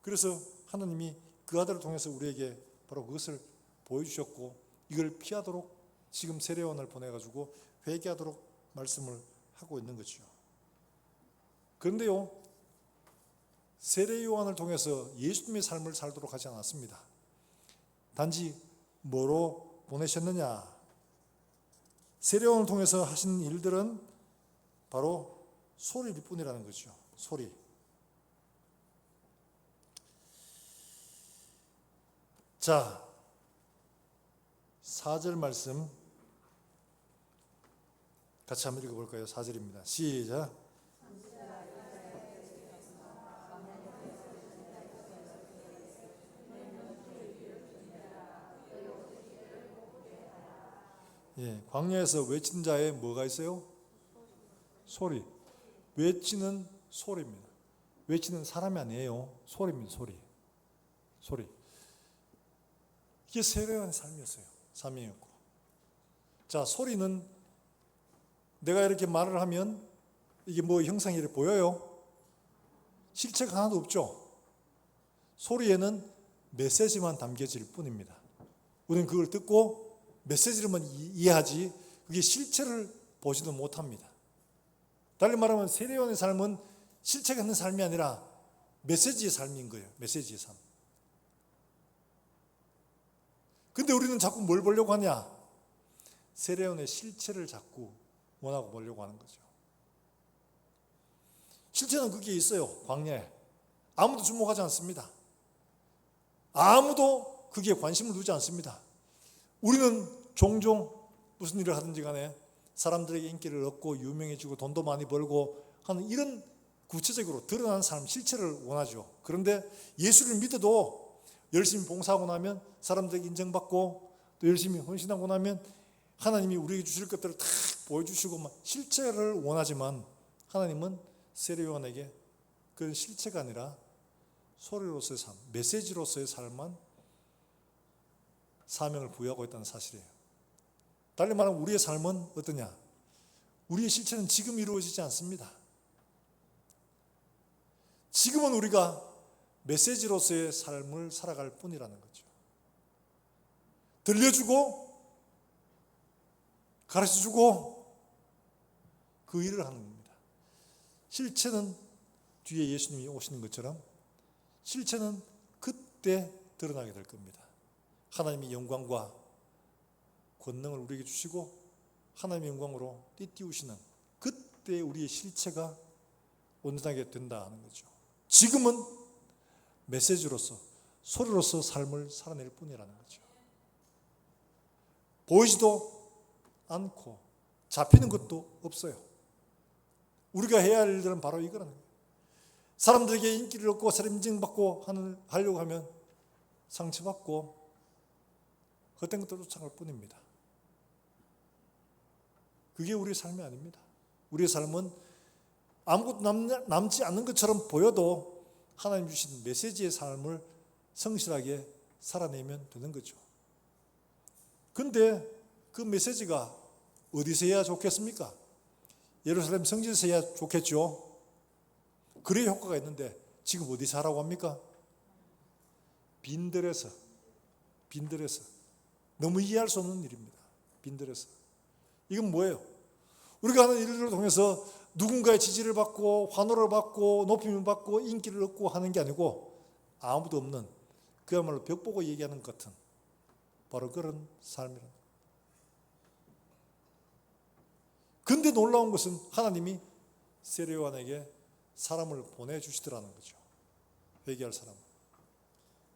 그래서 하나님이 그 아들을 통해서 우리에게 바로 그것을 보여주셨고 이걸 피하도록 지금 세례요한을 보내가지고 회개하도록 말씀을 하고 있는 거죠. 그런데요, 세례요한을 통해서 예수님의 삶을 살도록 하지 않았습니다. 단지 뭐로 보내셨느냐? 세례요한을 통해서 하신 일들은 바로 소리일 뿐이라는 거죠. 소리. 자, 4절 말씀 같이 한번 읽어볼까요? 4절입니다. 시작. 예, 광야에서 외친 자에 뭐가 있어요? 소리. 외치는 소리입니다. 외치는 사람이 아니에요. 소리입니다. 소리. 이게 세례요한의 삶이었어요. 사명이었고. 자, 소리는 내가 이렇게 말을 하면 이게 뭐 형상이 이렇게 보여요? 실체가 하나도 없죠. 소리에는 메시지만 담겨질 뿐입니다. 우리는 그걸 듣고 메시지로만 이해하지 그게 실체를 보지도 못합니다. 달리 말하면 세례요한의 삶은 실체가 있는 삶이 아니라 메시지의 삶인 거예요. 메시지의 삶. 근데 우리는 자꾸 뭘 보려고 하냐? 세례요한의 실체를 자꾸 원하고 보려고 하는 거죠. 실체는 그게 있어요. 광야에. 아무도 주목하지 않습니다. 아무도 그게 관심을 두지 않습니다. 우리는 종종 무슨 일을 하든지 간에 사람들에게 인기를 얻고 유명해지고 돈도 많이 벌고 하는 이런 구체적으로 드러나는 삶, 실체를 원하죠. 그런데 예수를 믿어도 열심히 봉사하고 나면 사람들에게 인정받고 또 열심히 헌신하고 나면 하나님이 우리에게 주실 것들을 다 보여주시고 막 실체를 원하지만 하나님은 세례요한에게 그런 실체가 아니라 소리로서의 삶, 메시지로서의 삶만 사명을 부여하고 있다는 사실이에요. 달리 말하면 우리의 삶은 어떠냐? 우리의 실체는 지금 이루어지지 않습니다. 지금은 우리가 메시지로서의 삶을 살아갈 뿐이라는 거죠. 들려주고 가르쳐주고 그 일을 하는 겁니다. 실체는 뒤에 예수님이 오시는 것처럼 실체는 그때 드러나게 될 겁니다. 하나님의 영광과 권능을 우리에게 주시고 하나님의 영광으로 띠띠우시는 그때 우리의 실체가 온전하게 된다 하는 거죠. 지금은 메시지로서 소리로서 삶을 살아낼 뿐이라는 거죠. 보이지도 않고 잡히는 것도 없어요. 우리가 해야 할 일들은 바로 이거라는 거예요. 사람들에게 인기를 얻고 사람 인정받고 하려고 하면 상처받고 헛된 것들을 쫓아갈 뿐입니다. 그게 우리의 삶이 아닙니다. 우리의 삶은 아무것도 남지 않는 것처럼 보여도 하나님 주신 메시지의 삶을 성실하게 살아내면 되는 거죠. 근데 그 메시지가 어디서 해야 좋겠습니까? 예루살렘 성지에서 해야 좋겠죠. 그래야 효과가 있는데 지금 어디서 하라고 합니까? 빈들에서. 너무 이해할 수 없는 일입니다. 빈들에서. 이건 뭐예요? 우리가 하는 일들을 통해서 누군가의 지지를 받고 환호를 받고 높임을 받고 인기를 얻고 하는 게 아니고 아무도 없는 그야말로 벽 보고 얘기하는 것 같은 바로 그런 삶이라는 거예요. 근데 놀라운 것은 하나님이 세례요한에게 사람을 보내주시더라는 거죠. 회개할 사람.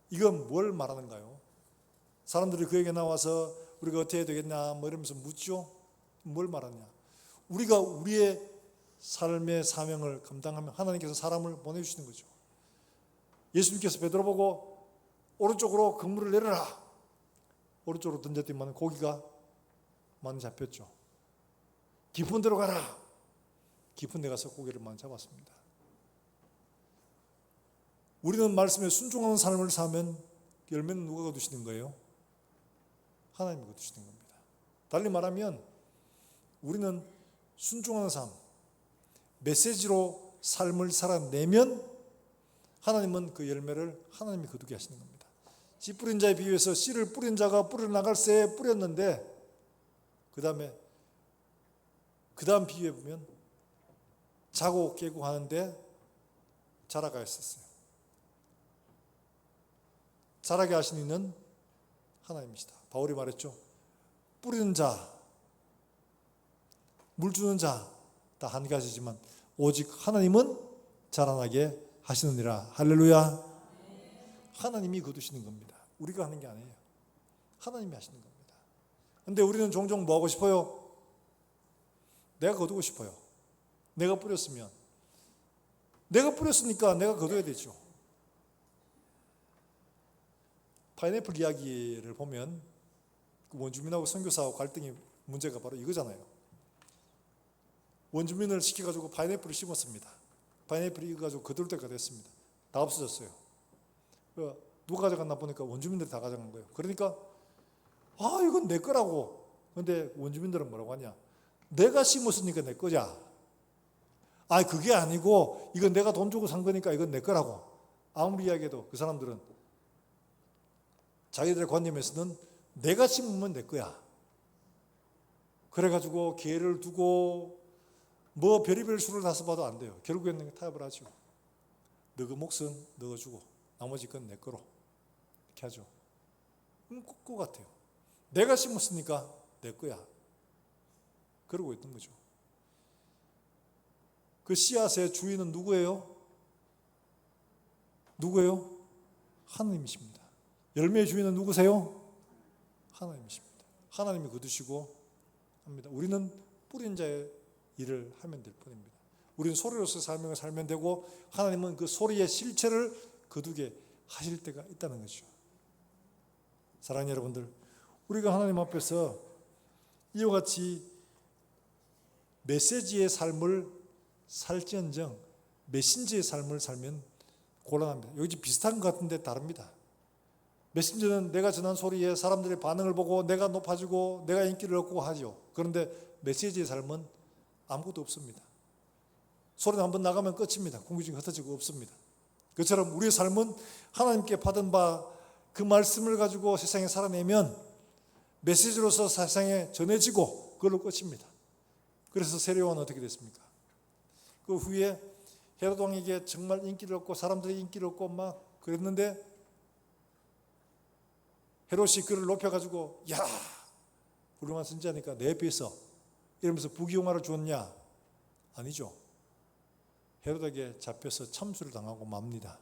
이건 뭘 말하는가요? 사람들이 그에게 나와서 우리가 어떻게 해야 되겠냐 뭐 이러면서 묻죠. 뭘 말하냐? 우리가 우리의 삶의 사명을 감당하면 하나님께서 사람을 보내주시는 거죠. 예수님께서 베드로 보고 오른쪽으로 그물을 내려라. 오른쪽으로 던졌더니 고기가 많이 잡혔죠. 깊은 데로 가라. 깊은 데 가서 고기를 많이 잡았습니다. 우리는 말씀에 순종하는 삶을 사면 열매는 누가 거두시는 거예요? 하나님이 거두시는 겁니다. 달리 말하면 우리는 순종하는 삶, 메시지로 삶을 살아내면 하나님은 그 열매를 하나님이 거두게 하시는 겁니다. 씨 뿌린 자에 비유해서 씨를 뿌린 자가 뿌려 나갈 새에 뿌렸는데 그 다음 비유에 보면 자고 깨고 하는데 자라가 있었어요. 자라게 하신 이는 하나님이시다. 바울이 말했죠. 뿌리는 자, 물 주는 자 다 한 가지지만 오직 하나님은 자라나게 하시느니라. 할렐루야. 하나님이 거두시는 겁니다. 우리가 하는 게 아니에요. 하나님이 하시는 겁니다. 그런데 우리는 종종 뭐 하고 싶어요? 내가 거두고 싶어요. 내가 뿌렸으면. 내가 뿌렸으니까 내가 거둬야 되죠. 파인애플 이야기를 보면 원주민하고 선교사하고 갈등이 문제가 바로 이거잖아요. 원주민을 시켜가지고 파인애플을 심었습니다. 파인애플이 익어가지고 거둘 때가 됐습니다. 다 없어졌어요. 누가 가져갔나 보니까 원주민들이 다 가져간 거예요. 그러니까 이건 내 거라고. 근데 원주민들은 뭐라고 하냐? 내가 심었으니까 내 거자. 그게 아니고 이건 내가 돈 주고 산 거니까 이건 내 거라고. 아무리 이야기해도 그 사람들은 자기들의 관념에서는 내가 심으면 내 거야. 그래가지고 기회를 두고 뭐 별의별 수를 다 써봐도 안 돼요. 결국에는 타협을 하죠. 너 그 몫은 너가 주고 나머지 건 내 거로 이렇게 하죠. 그거 같아요. 내가 심었으니까 내 거야. 그러고 있던 거죠. 그 씨앗의 주인은 누구예요? 누구예요? 하나님이십니다. 열매의 주인은 누구세요? 하나님이십니다. 하나님이 거두시고 합니다. 우리는 뿌린 자의 일을 하면 될 뿐입니다. 우리는 소리로서 삶을 살면 되고 하나님은 그 소리의 실체를 거두게 하실 때가 있다는 것이죠. 사랑하는 여러분들, 우리가 하나님 앞에서 이와 같이 메시지의 삶을 살지언정 메신저의 삶을 살면 곤란합니다. 여기 비슷한 것 같은데 다릅니다. 메신저는 내가 전한 소리에 사람들의 반응을 보고 내가 높아지고 내가 인기를 얻고 하죠. 그런데 메시지의 삶은 아무것도 없습니다. 소리는 한번 나가면 끝입니다. 공기중에 흩어지고 없습니다. 그처럼 우리의 삶은 하나님께 받은 바 그 말씀을 가지고 세상에 살아내면 메시지로서 세상에 전해지고 그걸로 끝입니다. 그래서 세례요한은 어떻게 됐습니까? 그 후에 헤롯 왕에게 정말 인기를 얻고 사람들이 인기를 얻고 막 그랬는데 헤롯이 그를 높여가지고 야 훌륭한 선지자니까 내 옆에 있어 이러면서 부귀영화를 주었냐? 아니죠. 헤롯에게 잡혀서 참수를 당하고 맙니다.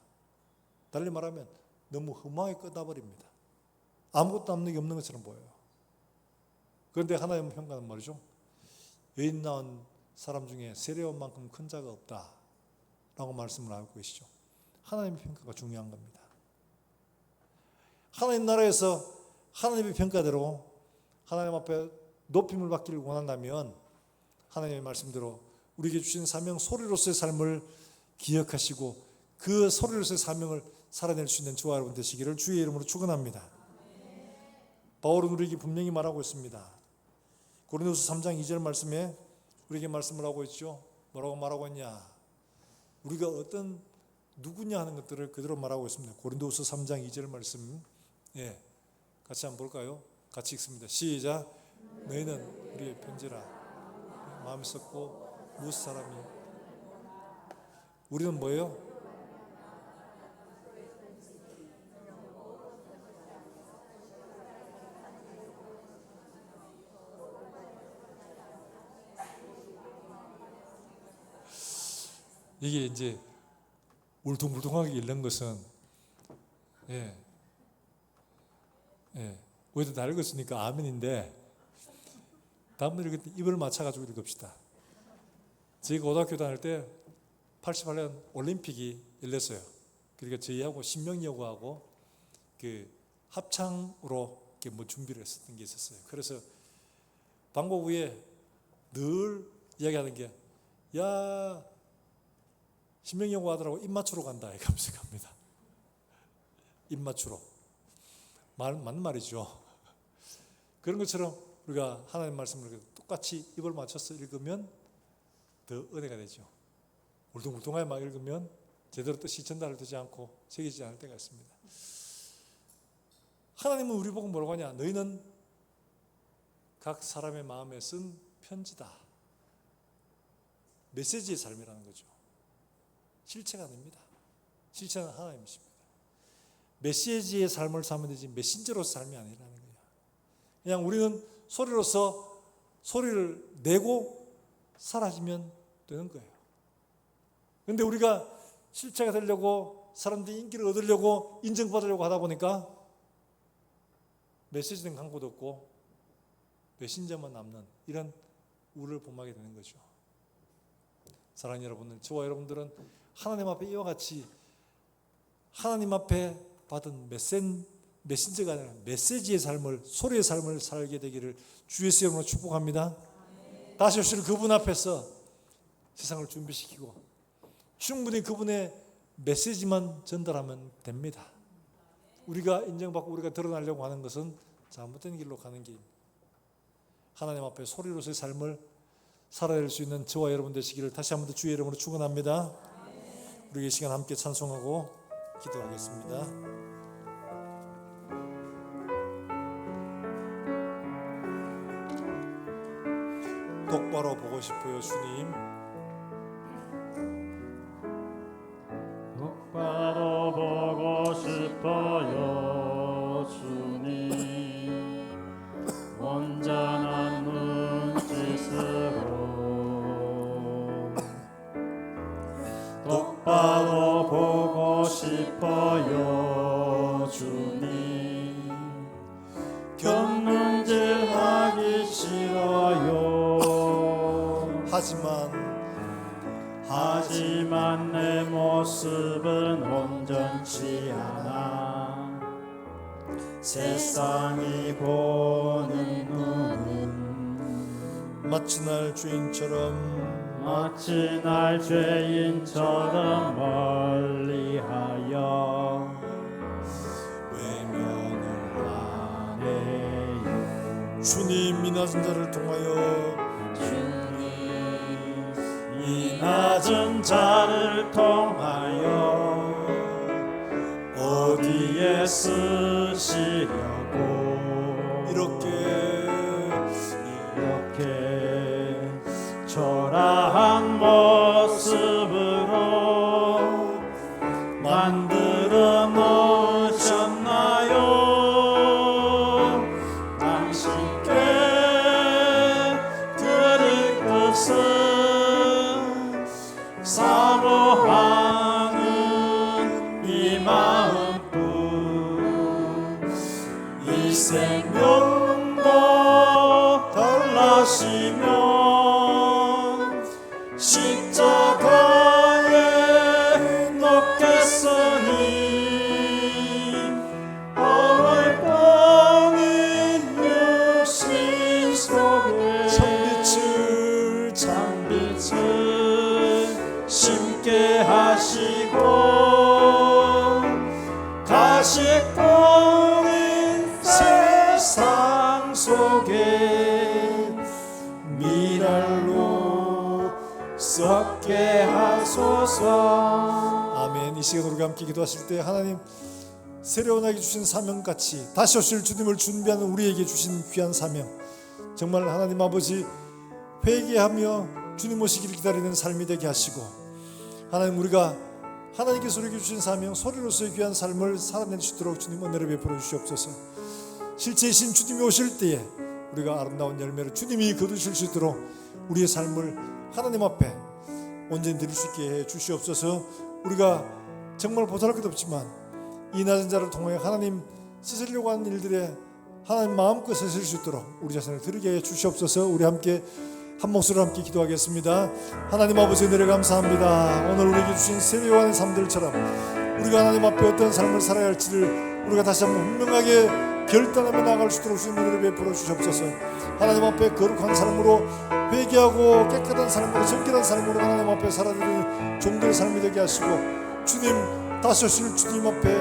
달리 말하면 너무 험하게 끝나버립니다. 아무것도 남는 게 없는 것처럼 보여요. 그런데 하나님의 평가는 말이죠. 여인 낳은 사람 중에 세례요한만큼 큰 자가 없다 라고 말씀을 하고 계시죠. 하나님의 평가가 중요한 겁니다. 하나님 나라에서 하나님의 평가대로 하나님 앞에 높임을 받기를 원한다면 하나님의 말씀대로 우리에게 주신 사명 소리로서의 삶을 기억하시고 그 소리로서의 사명을 살아낼 수 있는 저와 여러분 되시기를 주의 이름으로 축원합니다. 바울은 우리에게 분명히 말하고 있습니다. 고린도서 3장 2절 말씀에 우리에게 말씀을 하고 있죠. 뭐라고 말하고 있냐? 우리가 어떤 누구냐 하는 것들을 그대로 말하고 있습니다. 고린도서 3장 2절 말씀 같이 한번 볼까요? 같이 읽습니다. 시작. 너희는 우리의 편지라 마음이 썩고 무엇 사람이 우리는 뭐예요? 이게 이제 울퉁불퉁하게 읽는 것은 우리도 다 읽었으니까 아멘인데 다음번에 읽을 때 입을 맞춰가지고 읽읍시다. 저희가 고등학교 다닐 때 88년 올림픽이 열렸어요. 그러니까 저희하고 신명여고하고 그 합창으로 이렇게 뭐 준비를 했었던 게 있었어요. 그래서 방법 후에 늘 이야기하는 게 야 신명여고 하더라고 입 맞추러 간다 이러면서 갑니다. 입 맞추러. 맞는 말이죠. 그런 것처럼 우리가 하나님 말씀을 똑같이 입을 맞춰서 읽으면 더 은혜가 되죠. 울퉁불퉁하게 막 읽으면 제대로 뜻이 전달되지 않고 새기지 않을 때가 있습니다. 하나님은 우리 보고 뭐라고 하냐? 너희는 각 사람의 마음에 쓴 편지다. 메시지의 삶이라는 거죠. 실체가 아닙니다. 실체는 하나님이십니다. 메시지의 삶을 살면 되지 메신저로서 삶이 아니라는 거예요. 그냥 우리는 소리로서 소리를 내고 사라지면 되는 거예요. 그런데 우리가 실체가 되려고 사람들이 인기를 얻으려고 인정받으려고 하다 보니까 메시지는 광고도 없고 메신저만 남는 이런 우를 범하게 되는 거죠. 사랑하는 여러분들, 저와 여러분들은 하나님 앞에 이와 같이 하나님 앞에 받은 메신저가 아니라 메시지의 삶을, 소리의 삶을 살게 되기를 주 예수 이름으로 축복합니다. 다시 오실 그분 앞에서 세상을 준비시키고 충분히 그분의 메시지만 전달하면 됩니다. 우리가 인정받고 우리가 드러나려고 하는 것은 잘못된 길로 가는 길입니다. 하나님 앞에 소리로서의 삶을 살아낼 수 있는 저와 여러분 되시기를 다시 한번 더 주의 이름으로 축원합니다. 우리 이 시간 함께 찬송하고 기도하겠습니다. 똑바로 보고 싶어요, 주님. 똑바로 보고 싶어요, 주님. 온전한 눈짓으로 똑바로 보고 싶어요, 주님. 견눈질하기 싫어요. 하지만 내 모습은 온전치 않아. 세상이 보는 눈은 마치 날 죄인처럼 멀리하여 외면을 하네요. 주님, 이 낮은 자를 통하여 이 낮은 자를 통하여 어디에 쓰시려고 이렇게 초라한 모습으로 만들어 놓으셨나요? 당신께 드릴 것은 사모하는 이 마음뿐. 이 생명도 달라시면 십자가에 놓겠으니 어울뽕인 육신 속에 찬빛을 심게 하시고 가시뽕인 세상 속에 미랄로 썩게 하소서. 아멘. 이 시간 우리가 함께 기도하실 때 하나님 세례원에게 주신 사명같이 다시 오실 주님을 준비하는 우리에게 주신 귀한 사명, 정말 하나님 아버지 회개하며 주님 오시기를 기다리는 삶이 되게 하시고, 하나님 우리가 하나님께서 우리에게 주신 사명 소리로서의 귀한 삶을 살아낼 수 있도록 주님 은혜를 베풀어 주시옵소서. 실제이신 주님이 오실 때에 우리가 아름다운 열매를 주님이 거두실 수 있도록 우리의 삶을 하나님 앞에 온전히 드릴 수 있게 해 주시옵소서. 우리가 정말 보잘것없지만 이 낮은 자를 통해 하나님 쓰시려고 하는 일들에 하나님 마음껏 쓰실 수 있도록 우리 자신을 드리게 해 주시옵소서. 우리 함께 한 목소리로 함께 기도하겠습니다. 하나님 아버지, 은혜를 감사합니다. 오늘 우리에게 주신 세례요한의 삶들처럼 우리가 하나님 앞에 어떤 삶을 살아야 할지를 우리가 다시 한번 분명하게 결단하며 나아갈 수 있도록 주님 은혜를 베풀어 주시옵소서. 하나님 앞에 거룩한 삶으로 회개하고 깨끗한 삶으로 정결한 삶으로 하나님 앞에 살아가는 종들의 삶이 되게 하시고, 주님 다시 오실 주님 앞에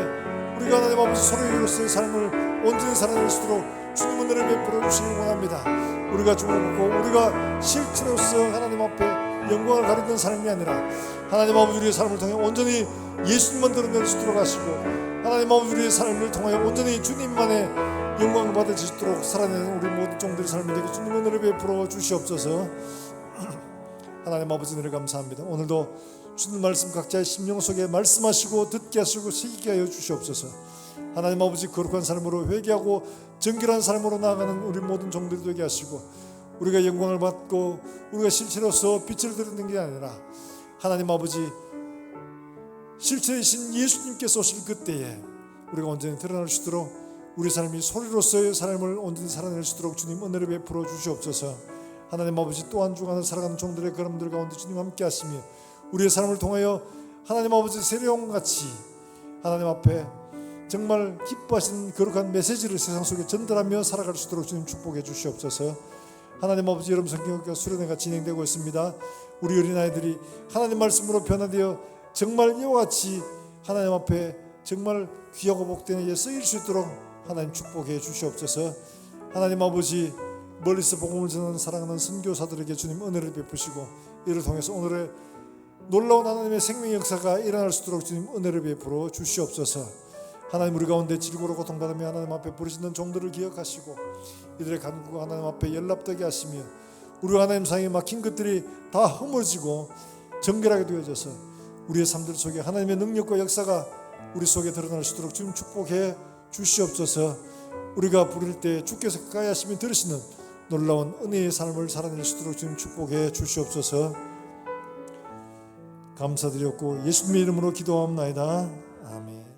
우리가 하나님 아버지 소리로서의 삶을 온전히 살아낼 수 있도록 주님 은혜를 베풀어 주시기 원합니다. 우리가 주님을 보고 우리가 실체로서 하나님 앞에 영광을 가리는 삶이 아니라 하나님 아버지 우리의 삶을 통해 온전히 예수님만 드러낼 수 있도록 하시고, 하나님 아버지 우리의 삶을 통하여 온전히 주님만의 영광을 받을 수 있도록 살아내는 우리 모든 종들의 삶이 되게 주님 은혜를 베풀어 주시옵소서. 하나님 아버지 은혜를 감사합니다. 오늘도 주님 말씀 각자의 심령 속에 말씀하시고 듣게 하시고 새기게 하여 주시옵소서. 하나님 아버지 거룩한 삶으로 회개하고 정결한 삶으로 나아가는 우리 모든 종들이 되게 하시고 우리가 영광을 받고 우리가 실체로서 빛을 드리는 게 아니라 하나님 아버지 실체이신 예수님께서 오실 그때에 우리가 온전히 드러날 수 있도록 우리 삶이 소리로서의 삶을 온전히 살아낼 수 있도록 주님 은혜를 베풀어 주시옵소서. 하나님 아버지 또 한 주간을 살아가는 종들의 걸음들 가운데 주님 함께 하시며 우리의 삶을 통하여 하나님 아버지 세례용같이 하나님 앞에 정말 기뻐하시는 거룩한 메시지를 세상 속에 전달하며 살아갈 수 있도록 주님 축복해 주시옵소서. 하나님 아버지 여러분 성경학교 수련회가 진행되고 있습니다. 우리 어린아이들이 하나님 말씀으로 변화되어 정말 이와 같이 하나님 앞에 정말 귀하고 복된 일에 쓰일 수 있도록 하나님 축복해 주시옵소서. 하나님 아버지 멀리서 복음을 전하는 사랑하는 선교사들에게 주님 은혜를 베푸시고 이를 통해서 오늘의 놀라운 하나님의 생명 역사가 일어날 수 있도록 주님 은혜를 베풀어 주시옵소서. 하나님 우리 가운데 질고로 고통받으며 하나님 앞에 부르짖는 종들을 기억하시고 이들의 간구가 하나님 앞에 연락되게 하시며 우리 하나님 사이에 막힌 것들이 다 허물어지고 정결하게 되어져서 우리의 삶들 속에 하나님의 능력과 역사가 우리 속에 드러날 수 있도록 주님 축복해 주시옵소서. 우리가 부를 때 주께서 가까이 하시며 들으시는 놀라운 은혜의 삶을 살아낼 수 있도록 주님 축복해 주시옵소서. 감사드렸고 예수님의 이름으로 기도하옵나이다. 아멘.